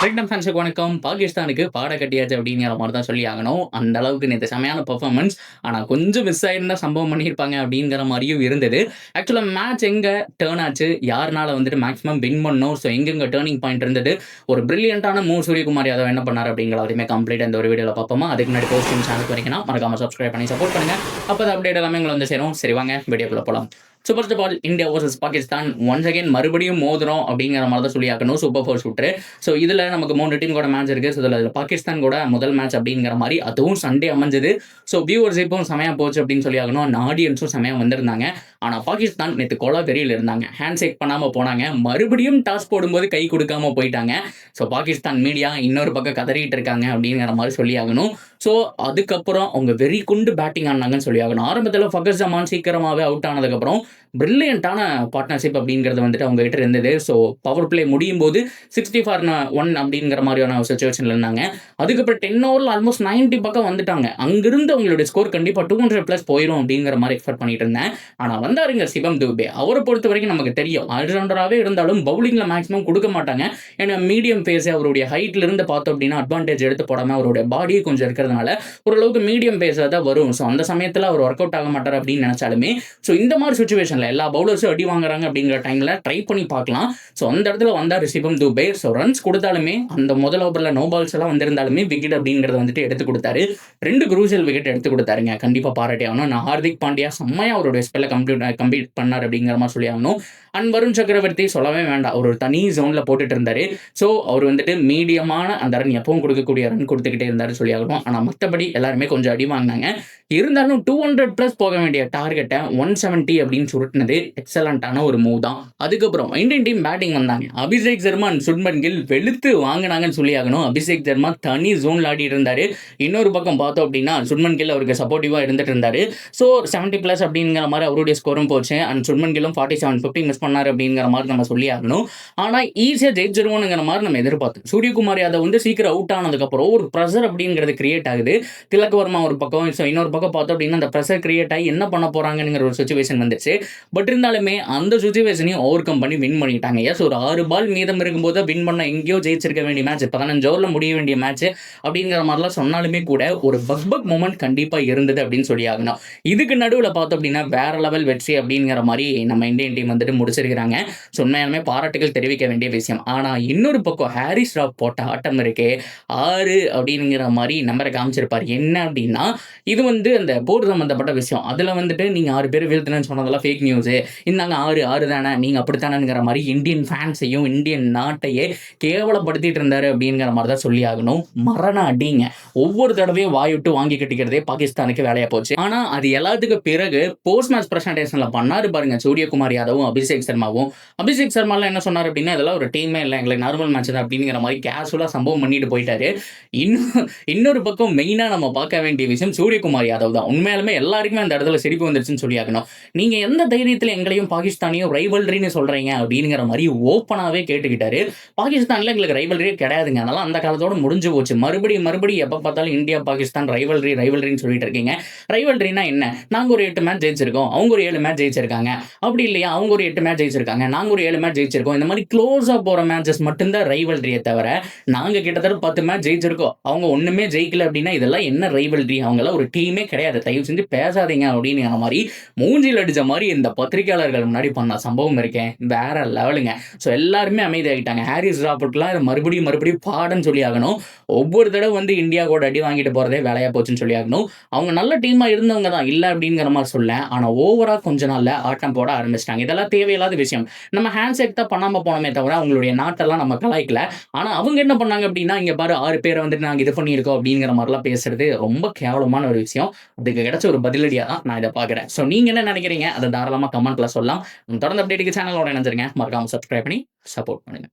Cricket ஃபேன்ஸுக்கு வணக்கம். பாகிஸ்தானுக்கு பாட கட்டியாச்சு அப்படிங்கிற மாரி தான் சொல்லி ஆகணும். அந்த அளவுக்கு நேத்து செமையான பெர்ஃபார்மன்ஸ். ஆனா கொஞ்சம் மிஸ் ஆயிருந்தா சம்பவம் பண்ணியிருப்பாங்க அப்படிங்கிற மாரியும் இருந்தது. ஆக்சுவலா மேட்ச் எங்க டர்ன் ஆச்சு? யாருனால வந்துட்டு மேக்ஸிமம் வின் பண்ணோம்? ஸோ எங்கெங்க டர்னிங் பாயிண்ட் இருந்தது? ஒரு பிரில்லியன்ட்டான மூவ் சூரியகுமார் யாதவ் என்ன பண்ணாரு அப்படிங்கிற எல்லாத்தையுமே கம்ப்ளீட்டா இந்த ஒரு வீடியோல பார்ப்போமா? அதுக்கு முன்னாடி போஸ்ட் சேனலுக்கு வரைக்கும் மறக்காம சப்ஸ்கிரைப் பண்ணி சப்போர்ட் பண்ணுங்க. அப்பதான் அப்டேட் எல்லாமே உங்கள வந்து சேரும். சரி வாங்க வீடியோக்குள்ள போலாம். சூப்பர் பால் India versus Pakistan once again மறுபடியும் மோதுறோம் அப்படிங்கிற மாதிரி தான் சொல்லி ஆகணும். Super 4 shooter. ஸோ இதில் நமக்கு 3 டீம் கூட மேட்ச் இருக்குது. ஸோ இதில் பாகிஸ்தான் கூட முதல் மேட்ச் அப்படிங்கிற மாதிரி அதுவும் சண்டே அமைஞ்சது. ஸோ வியூவர்ஷிப்பும் செமையாக போச்சு அப்படின்னு சொல்லி ஆகணும். அந்த ஆடியன்ஸும் செமையாக வந்திருந்தாங்க. ஆனால் பாகிஸ்தான் நேற்று கொலா வெறியில் இருந்தாங்க. ஹேண்ட் ஷேக் பண்ணாமல் போனாங்க. மறுபடியும் டாஸ் போடும்போது கை கொடுக்காம போயிட்டாங்க. ஸோ பாகிஸ்தான் மீடியா இன்னொரு பக்கம் கதறிட்டு இருக்காங்க அப்படிங்கிற மாதிரி சொல்லி ஆகணும். ஸோ அதுக்கப்புறம் அவங்க வெறி கொண்டு பேட்டிங் ஆனாங்கன்னு சொல்லி ஆகணும். ஆரம்பத்தில் ஃபகர் ஜமான் சீக்கிரமாகவே அவுட் ஆனதுக்கப்புறம் பிரில்லியன்ட்டான பார்ட்னர்ஷிப் அப்படிங்கிறது வந்துட்டு அவங்க கிட்ட இருந்தது. ஸோ பவர் பிளே முடியும் போது 60-1 அப்படிங்கிற மாதிரியான ஒரு சுச்சுவேஷன்ல இருந்தாங்க. அதுக்கப்புறம் 10 ஓவரில் ஆல்மோஸ்ட் 90 பக்கம் வந்துட்டாங்க. அங்கிருந்து அவங்களுடைய ஸ்கோர் கண்டிப்பாக 200+ போயிடும் அப்படிங்கிற மாதிரி எக்ஸ்பெக்ட் பண்ணிட்டு இருந்தேன். ஆனால் வந்தாருங்க சிவம் துபே. அவரை பொறுத்த வரைக்கும் நமக்கு தெரியும் ஆல்ரவுண்டராகவே இருந்தாலும் பவுலிங்ல மேக்ஸிமம் கொடுக்க மாட்டாங்க. ஏன்னா மீடியம் பேஸ் அவருடைய ஹைட்ல இருந்து பார்த்தோம் அப்படின்னா அட்வான்டேஜ் எடுத்து போடாம அவருடைய பாடி கொஞ்சம் இருக்கிறதுனால ஓரளவுக்கு மீடியம் பேஸாக தான் வரும். ஸோ அந்த சமயத்தில் அவர் ஒர்க் அவுட் ஆக மாட்டார் அப்படின்னு நினைச்சாலுமே ஸோ இந்த மாதிரி சுச்சுவேஷன் எல்லா பவுலர்ஸும் அடி வாங்குறாங்க அப்படிங்கிற டைம்ல ட்ரை பண்ணி பார்க்கலாம். ஸோ அந்த இடத்துல வந்தார் சிவம் துபே. ஸோ ரன்ஸ் கொடுத்தாலுமே அந்த முதல் ஓவரில் நோ பால்ஸ் எல்லாம் வந்திருந்தாலுமே விக்கெட் அப்படிங்கிறத வந்துட்டு எடுத்து கொடுத்தாரு. 2 குரூசியல் விக்கெட் எடுத்து கொடுத்தாருங்க. கண்டிப்பாக பாராட்டி ஆகணும். நான் ஹார்திக் பாண்டியா செம்மையா அவருடைய ஸ்பெல்லை கம்ப்ளீட் பண்ணார் அப்படிங்கிற மாதிரி சொல்லி ஆகணும். அண்ட் வருண் சக்கரவர்த்தி சொல்லவே வேண்டாம். ஒரு தனி ஜோன்ல போட்டுட்டு இருந்தாரு. ஸோ அவர் வந்துட்டு மீடியமான அந்த ரன் எப்பவும் கொடுக்கக்கூடிய ரன் கொடுத்துக்கிட்டே இருந்தாரு சொல்லி ஆகணும். ஆனால் மற்றபடி எல்லாருமே கொஞ்சம் அடி வாங்கினாங்க. இருந்தாலும் 200+ போக வேண்டிய டார்கெட்டை 170 அப்படின்னு சுருட்டினது எக்ஸலண்டான ஒரு மூவ் தான். அதுக்கப்புறம் இந்தியன் டீம் பேட்டிங் வந்தாங்க. அபிஷேக் சர்மா சுப்மன் கில் வெளுத்து வாங்கினாங்கன்னு சொல்லி ஆகணும். அபிஷேக் சர்மா தனி ஜோன்ல ஆடிட்டு இருந்தாரு. இன்னொரு பக்கம் பார்த்தோம் அப்படின்னா சுப்மன் கில் அவருக்கு சப்போர்ட்டிவா இருந்துட்டு இருந்தாரு. ஸோ 70+ அப்படிங்கிற மாதிரி அவருடைய ஸ்கோரும் போச்சு. அண்ட் சுப்மன் கில்லும் 47-50 மிஸ் பண்ணாரு அப்படிங்கிற மாதிரி நம்ம சொல்லி ஆகணும். ஆனால் ஈஸியாக ஜெயிச்சிருவோங்கிற மாதிரி நம்ம எதிர்பார்த்தோம். சூரியகுமார் யாதவ் வந்து சீக்கிரம் அவுட் ஆனதுக்கப்புறம் ஒரு ப்ரெஷர் அப்படிங்கிறது கிரியேட் ஆகுது. திலக் வர்மா ஒரு பக்கம், இன்னொரு பக்கம் பார்த்தோம் அப்படின்னா அந்த ப்ரெஷர் கிரியேட் ஆகி என்ன பண்ண போறாங்கிற ஒரு சுச்சுவேஷன் வந்துச்சு. பட் இருந்தாலுமே அந்த சுச்சுவேஷனையும் ஓவர் கம் பண்ணி வின் பண்ணிட்டாங்க. எஸ், ஒரு 6 பால் மீதம் இருக்கும்போது வின் பண்ண எங்கேயோ ஜெயிச்சிருக்க வேண்டிய மேட்ச், 15 ஓவரில் முடிய வேண்டிய மேட்ச் அப்படிங்கிற மாதிரிலாம் சொன்னாலுமே கூட ஒரு பக் மூமெண்ட் கண்டிப்பாக இருந்தது அப்படின்னு சொல்லி ஆகணும். இதுக்கு நடுவில் பார்த்தோம் அப்படின்னா வேற லெவல் வெற்றி அப்படிங்கிற மாதிரி நம்ம இந்தியன் டீம் வந்துட்டு முடிச்சிருக்கிறாங்க. உண்மையாலுமே பாராட்டுகள் தெரிவிக்க வேண்டிய விஷயம். ஆனால் இன்னொரு பக்கம் ஹாரிஸ் ராவ் போட்ட ஆட்டம் இருக்கே 6 அப்படிங்கிற மாதிரி நம்பரை காமிச்சிருப்பார். என்ன அப்படின்னா இது வந்து அந்த போர் சம்பந்தப்பட்ட விஷயம். அதில் வந்துட்டு நீங்கள் 6 பேர் வீழ்த்தினு சொன்னதெல்லாம் ஃபேக் நியூஸு. இந்தாங்க 6 தானே, நீங்கள் அப்படித்தானேங்கிற மாதிரி இந்தியன் ஃபேன்ஸையும் இந்தியன் நாட்டையே கேவலப்படுத்திட்டு இருந்தாரு அப்படிங்கிற மாதிரி தான் சொல்லி ஆகணும். மரண அடிங்க. ஒவ்வொரு தடவையும் வாய்விட்டு வாங்கி கட்டிக்கிறதே பாகிஸ்தானுக்கு வேலையா போச்சு. ஆனால் அது எல்லாத்துக்கு பிறகு போஸ்ட் மேட்ச் பிரசன்டேஷனில் பண்ணாரு பாருங்க சூரியகுமார் யாதவும் அபிஷேக் சர்மாவும். அபிஷேக் சர்மாலாம் என்ன சொன்னார் அப்படின்னா இதெல்லாம் ஒரு டீமே இல்லை, எங்களுக்கு நார்மல் மேட்ச் தான் அப்படிங்கிற மாதிரி கேஷுவலாக சம்பவம் பண்ணிட்டு போயிட்டாரு. இன்னொரு பக்கம் மெயினாக நம்ம பார்க்க வேண்டிய விஷயம் சூரியகுமார் யாதவ் தான். உண்மையாலுமே எல்லாருக்குமே அந்த இடத்துல சிரிப்பு வந்துருச்சுன்னு சொல்லி ஆகணும். நீங்க எந்த தைரியத்தில் எங்களையும் பாகிஸ்தானையும் ரைவல்ரின்னு சொல்றீங்க அப்படிங்கிற மாதிரி ஓப்பனாவே கேட்டுக்கிட்டாரு. பாகிஸ்தான்ல எங்களுக்கு ரைவல்ரியே கிடையாதுங்க, அதனால அந்த காலத்தோட முடிஞ்சு போச்சு. மறுபடியும் எப்ப பார்த்தாலும் இந்தியா பாகிஸ்தான் ரைவல்ரின்னு சொல்லிட்டு இருக்கீங்க. ரைவல்ரினா என்ன? நாங்க ஒரு 8 மேட்ச் ஜெயிச்சிருக்கோம், அவங்க ஒரு 7 மேட்ச் ஜெயிச்சிருக்காங்க. அப்படி இல்லையா, அவங்க ஒரு 8 மேட்ச் ஜெயிச்சிருக்காங்க, நாங்க ஒரு 7 மேட்ச் ஜெயிச்சிருக்கோம். இந்த மாதிரி க்ளோஸா போற மேட்சஸ் மட்டும்தான் ரைவல்ரியை தவிர நாங்க கிட்டத்தட்ட 10 மேட்ச் ஜெயிச்சிருக்கோம், அவங்க ஒண்ணுமே ஜெயிக்கல அப்படின்னா இதெல்லாம் என்ன ரைவல்ரி? அவங்களாம் ஒரு டீமே கிடையாது, தயவு செஞ்சு பேசாதீங்க அப்படிங்கிற மாதிரி மூஞ்சில் அடிச்ச மாதிரி இந்த பத்திரிகையாளர்கள் முன்னாடி பண்ண சம்பவம் இருக்கேன் வேற லெவலுங்க. ஸோ எல்லாருமே அமைதியாகிட்டாங்க. ஹாரிஸ் ராபர்ட்லாம் மறுபடியும் பாடன்னு சொல்லி ஆகணும். ஒவ்வொரு தடவை வந்து இந்தியா கூட அடி வாங்கிட்டு போறதே வேலையா போச்சுன்னு சொல்லி ஆகணும். அவங்க நல்ல டீமா இருந்தவங்க தான், இல்லை அப்படிங்கிற மாதிரி சொல்ல. ஆனால் ஓவரா கொஞ்ச நாள்ல ஆட்டம் போட ஆரம்பிச்சிட்டாங்க. இதெல்லாம் தேவையில்லாத விஷயம். நம்ம ஹேண்ட் ஷேக் தான் பண்ணாம போனோமே தவிர அவங்களுடைய நாட்டெல்லாம் நம்ம கலாய்க்கல. ஆனால் அவங்க என்ன பண்ணாங்க அப்படின்னா இங்க பாரு 6 பேரை வந்துட்டு நாங்கள் இது பண்ணியிருக்கோம் அப்படிங்கிற மாதிரிலாம் பேசுறது ரொம்ப கேவலமான ஒரு விஷயம். அதுக்கு கிடைச்ச ஒரு பதிலடியா தான் நான் இதை பார்க்குறேன். ஸோ நீங்க என்ன நினைக்கிறீங்க அதை தாராளமாக கமெண்ட்ல சொல்லலாம். தொடர்ந்து அப்டேட்டுக்கு சேனலோட இணைஞ்சிருங்க. மறக்காம சப்ஸ்கிரைப் பண்ணி சப்போர்ட் பண்ணுங்க.